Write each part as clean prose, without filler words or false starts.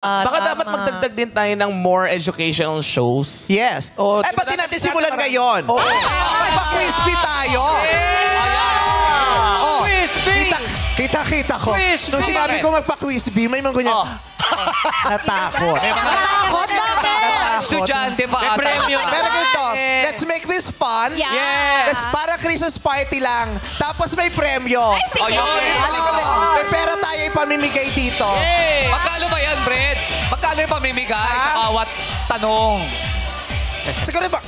Baka dapat magdagdag din tayo ng more educational shows. Yes. Oh, Eh, pati natin simulan ngayon. Oo. Magpa-crispy tayo. Oh, kita ko. Nung sinabi ko magpa-crispy, may mga ganyan. Natakot. Natakot natin! Estudyante pa ata. Pero ganito, let's make this fun. Yeah. Let's para Christmas party lang. Tapos may premyo. Ay, sige. Halika, may pera tayo ipamimigay dito. Magkano ba yan, Brad? Magkano yung pamimigay sa bawat tanong? Siguro ba,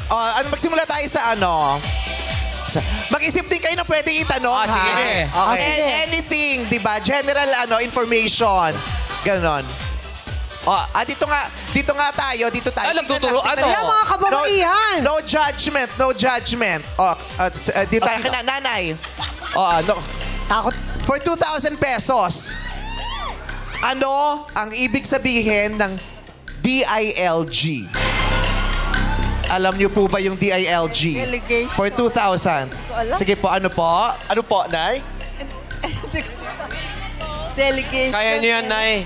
magsimula tayo sa ano. Mag-isip din kayo na pwedeng itanong, ha? Sige. Okay. Anything, di ba? General information. Ganon. Dito nga tayo. Dito tayo. Nagtuturo, ano? Kaya mga kababaihan. No judgment. Dito tayo kina nanay. Takot. For 2,000 pesos, ano ang ibig sabihin ng DILG? Alam niyo po ba yung DILG? Delegation. For 2,000. Sige po, ano po? Ano po, Nay? Delegation. Kaya niyo yan, Nay.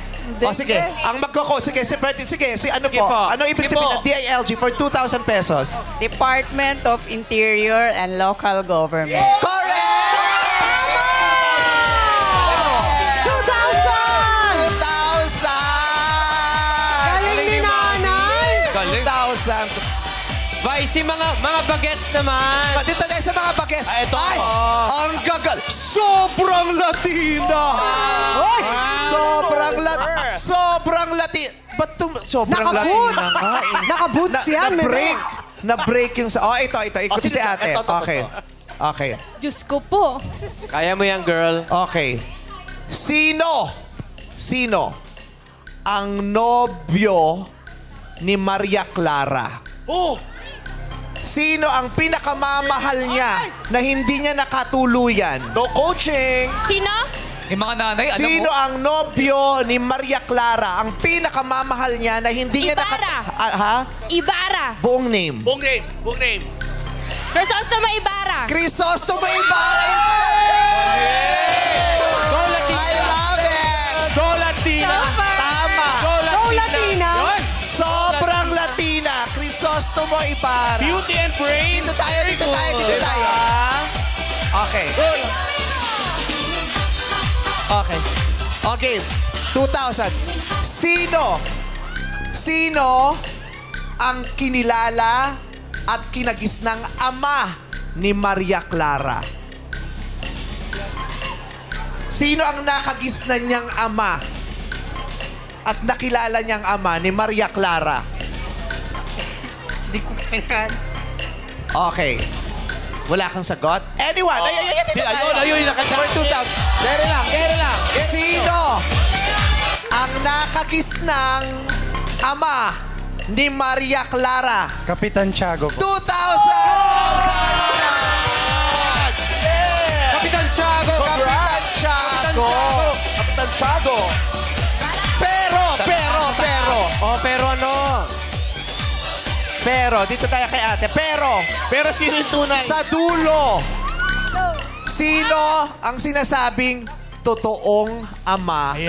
Sige. Ang magkoko. Sige, ano Sige po? po. Ano ibig Sige sabihin po. ng DILG for 2,000 pesos? Department of Interior and Local Government. Correct! 2,000! 2,000! Galing ni nanay! Galing. 2,000. Spicy mga bagets naman. Dito tayo sa mga baget. Ito. Ay! Ang gagal! Sobrang Latina! Sobrang Latina! Ba't sobrang Naka-boots. Latina nga eh? Naka-boots yan, Na-break. Na-break yung sa... ito. Ikuti si ate. Ito. Okay. Diyos ko po. Kaya mo yan, girl. Okay. Sino ang nobyo ni Maria Clara? Sino ang pinakamamahal niya na hindi niya nakatuluyan? No coaching. Sino? Yung mga nanay, alam Sino mo? ang nobyo ni Maria Clara? Ang pinakamamahal niya na hindi niya Ibarra. Ibarra. Buong name. Buong name. Crisostomo Ibarra. Crisostomo Ibarra. Go, Latina. I love it. Go, Latina. Tama. Go, Latina! Sobrang Latina. Crisostomo Ibarra. Beauty and brains. Dito tayo. Okay. Okay. 2,000. Sino ang kinilala at kinagis ng ama ni Maria Clara? Sino ang nakagisnan niyang ama at nakilala niyang ama ni Maria Clara? Hindi ko kailan. Okay. Wala kang sagot? Anyone? Dito tayo. Ayun. For 2,000. Kere lang. Sino ang nakakiss ng ama ni Maria Clara? Kapitan Tiago po. 2,000! Kapitan Tiago. Kapitan Tiago. Pero. Pero, dito tayo kay ate. Pero sino yung tunay? Sa dulo, sino ang sinasabing totoong ama ni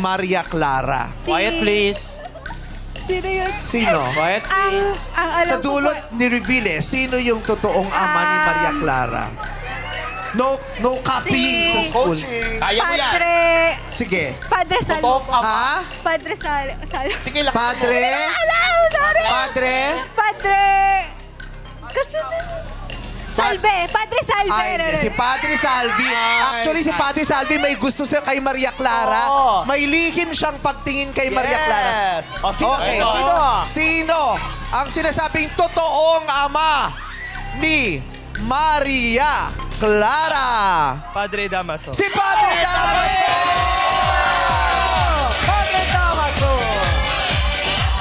Maria Clara? Quiet, please. Sino yun? Sino? Quiet, please. Ang alam Sa ko dulo po- ni reveal sino yung totoong ama ni Maria Clara? No copying sa school. Kaya mo yan. Sige. Padre Sal. Ha? Padre Sal. Sige lang. Padre? Sorry. Padre? Kasi... Salve. Padre Salve. Si Padre Salvi. Actually, si Padre Salvi may gusto siya kay Maria Clara. May lihim siyang pagtingin kay Maria Clara. Okay. Sino ang sinasabing totoong ama ni Maria Clara? Padre Damaso. Si Padre Damaso!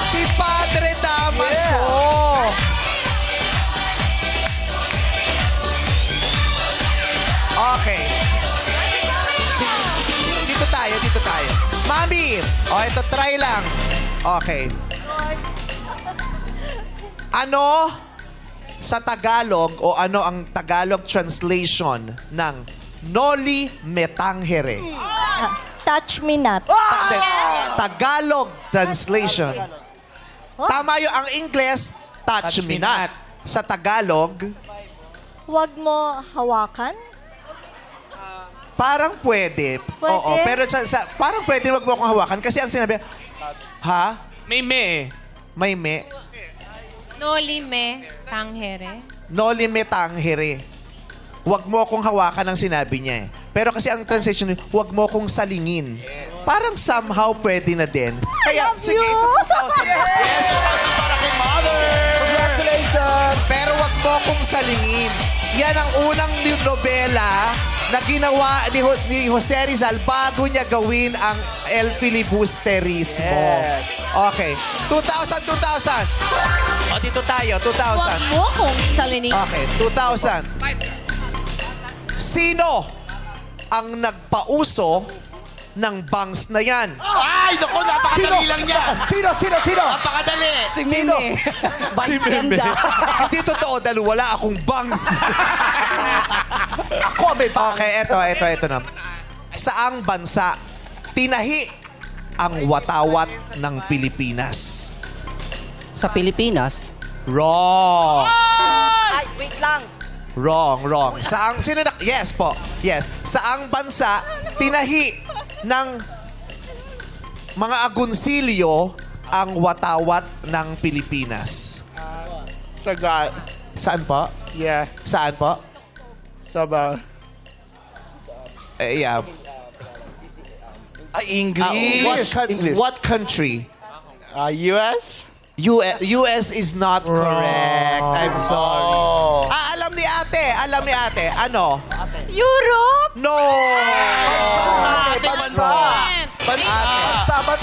Si Padre Damaso! Okay. Dito tayo. Mami! Ito, try lang. Okay. Ano sa Tagalog o ano ang Tagalog translation ng Noli Me Tangere? Touch me not. Tagalog translation. Tama yung ang Ingles, touch me not. Sa Tagalog, Huwag mo hawakan. parang pwede. Pwede? Oo, pero parang pwede wag mo akong hawakan kasi ang sinabi, ha? May me. May me. Nolime. Tanghere. No limit ang here. Huwag mo akong hawakan ang sinabi niya eh. Pero kasi ang translation, huwag mo akong salingin. Parang somehow pwede na din. Kaya, sige, ito 2,000. Congratulations! Pero wag mo akong salingin. Yan ang unang nobela na ginawa ni Jose Rizal bago niya gawin ang El Filibusterismo. Yes. Okay. 2,000. O, dito tayo. 2,000. mo kong salini. Okay, 2,000. Sino ang nagpauso ng bangs na yan? Ay, naku, napakadali lang niya. Sino? Napakadali. Si Mime. Si Meme. Hindi totoo dahil wala akong bangs. Ako, may pa. Okay, eto na. Saang bansa tinahi ang watawat ng Pilipinas? Sa Pilipinas, Wrong. Ay, wait lang. Wrong. Yes po. Yes. Saang bansa tinahi ng mga agonsilyo ang watawat ng Pilipinas? Sagat. Saan po? Yeah. Saan po? Sabaw. Yeah. English. English. What country? US? US is not correct. I'm sorry. Alam ni ate. Ano? Europe? No! Bansa. Sabat.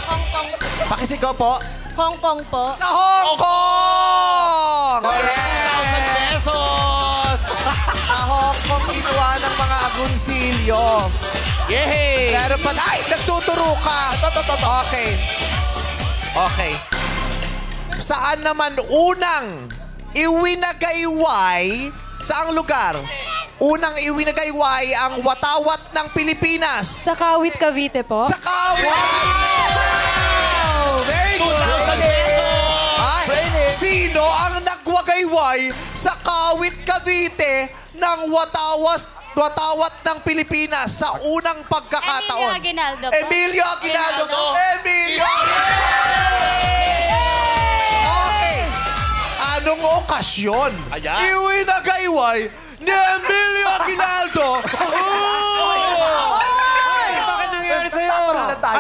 Hong Kong. Pakisigaw po. Hong Kong po. Sa Hong Kong! Yes! Pesos. Sa Hong Kong ginawa ng mga agonsilyo. Yay! Pero ay, nagtuturo ka. Okay. Saan naman unang iwinagayway? Saang lugar? Unang iwinagayway ang watawat ng Pilipinas? Sa Kawit, Cavite po. Sa Kawit! Very good. Ay, sino ang nagwagayway sa Kawit, Cavite ng watawat ng Pilipinas sa unang pagkakataon? Aguinaldo po. Emilio Aguinaldo. Emilio Okay. Anong okasyon? Iwinagayway ni Emilio Aguinaldo? Bakit nangyari sa'yo?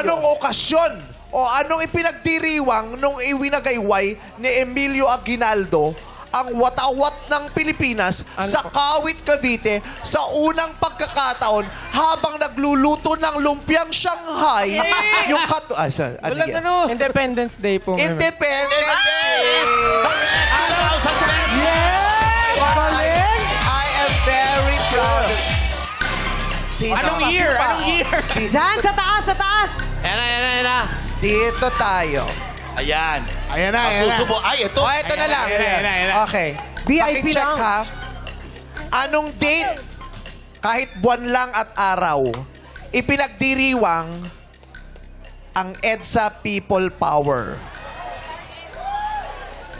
Anong okasyon? O anong ipinagdiriwang nung iwinagayway ni Emilio Aguinaldo ang watawat ng Pilipinas sa Kawit, Cavite sa unang pagkakataon habang nagluluto ng lumpiang Shanghai yung Independence Day po. Independence Day! Yes! Galing! I am very proud. Anong year? Diyan, sa taas. Ayan na. Dito tayo. Ayan. Ayan na. Susubo. Ay, ito. O, ito na lang. Ayan. Okay. VIP Pakicheck lang. ha. Anong date, kahit buwan lang at araw, ipinagdiriwang ang EDSA People Power?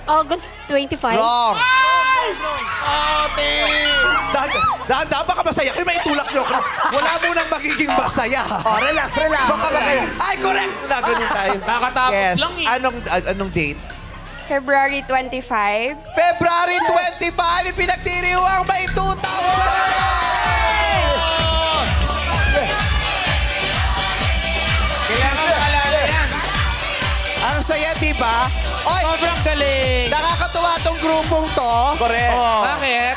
August 25. Wrong. Dahan-dahan, baka masaya kayo, maitulak nyo ako. Wala munang magiging masaya. Relax. Baka magaya. Ay, correct! Ganun tayo. Kakatapos Yes. lang eh. Anong date? February 25. February 25, ipinagdiriwang may 2,000! Kailangan maalala yan. Ang saya, di ba? Oy, Sobrang galing. nakakatuwa tong grupong to. Correct. Bakit?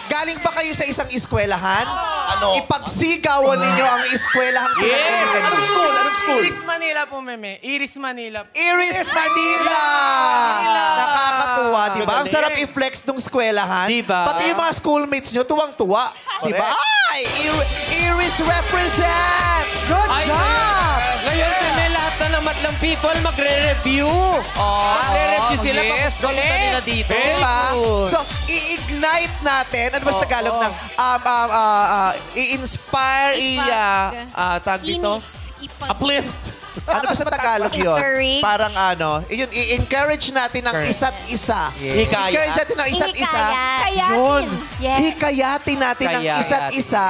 Galing ba kayo sa isang eskwelahan? Ano? Ipagsigawan ninyo ang eskwelahang pinag-inugan Anong niyo. school? Iris Manila po, Meme. Iris Manila. Iris Manila! Nakakatuwa, di ba? Ang sarap i-flex ng eskwelahan. Di ba? Pati yung mga schoolmates nyo, tuwang-tuwa. Di ba? Ay! Iris represent! Good job! Ngayon, may lahat na ng Madlang People magre-review. Magre-review sila. yes, Papunta nila dito. Di ba? So, i-ignite natin. Ano ba sa Tagalog ng i-inspire, tag dito? Uplift. Ano ba sa Tagalog yun? Encourage. Parang ano, yun, i-encourage natin ang isa't isa. Hikayat. Encourage natin ang isa't isa. Hikayatin. Yun. Yes. Hikayatin natin ang Hikayatin. isa't isa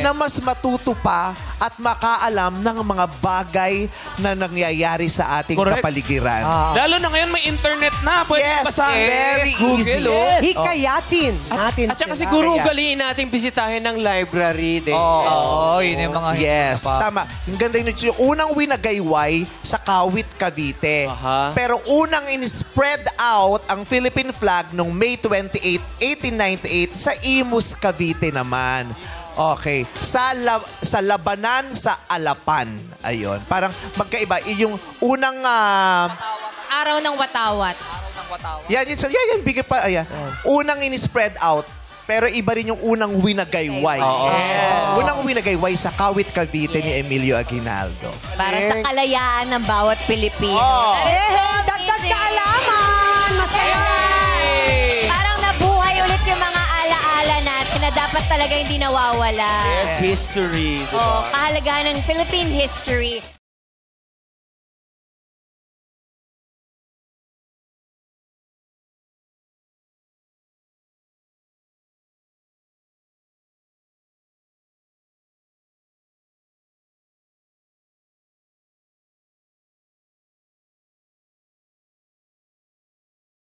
na mas matuto pa at makaalam ng mga bagay na nangyayari sa ating Correct. kapaligiran. Lalo na ngayon may internet na. Pwede Yes, basahin. very Google, easy. oh. Hikayatin natin At saka sila. siguro Kaya- ugaliin natin bisitahin ng library din. Oo, yun yung mga Yes, pa. tama. Ang ganda yun. Yung unang winagayway sa Kawit, Cavite. Aha. Pero unang in-spread out ang Philippine flag noong May 28, 1898 sa Imus, Cavite naman. Okay. Sa Labanan, sa Alapan. Ayun. Parang magkaiba. Yung unang... Araw ng watawat. yan, bigay pa. Ayan. Unang in-spread out. Pero iba rin yung unang winagayway. Unang winagayway sa Kawit, Cavite ni Emilio Aguinaldo. Para sa kalayaan ng bawat Pilipino. Dagdag kaalaman! Masaya! Parang nabuhay ulit yung mga alaala natin na dapat talaga hindi nawawala. Yes, history. Oh, kahalagahan ng Philippine history.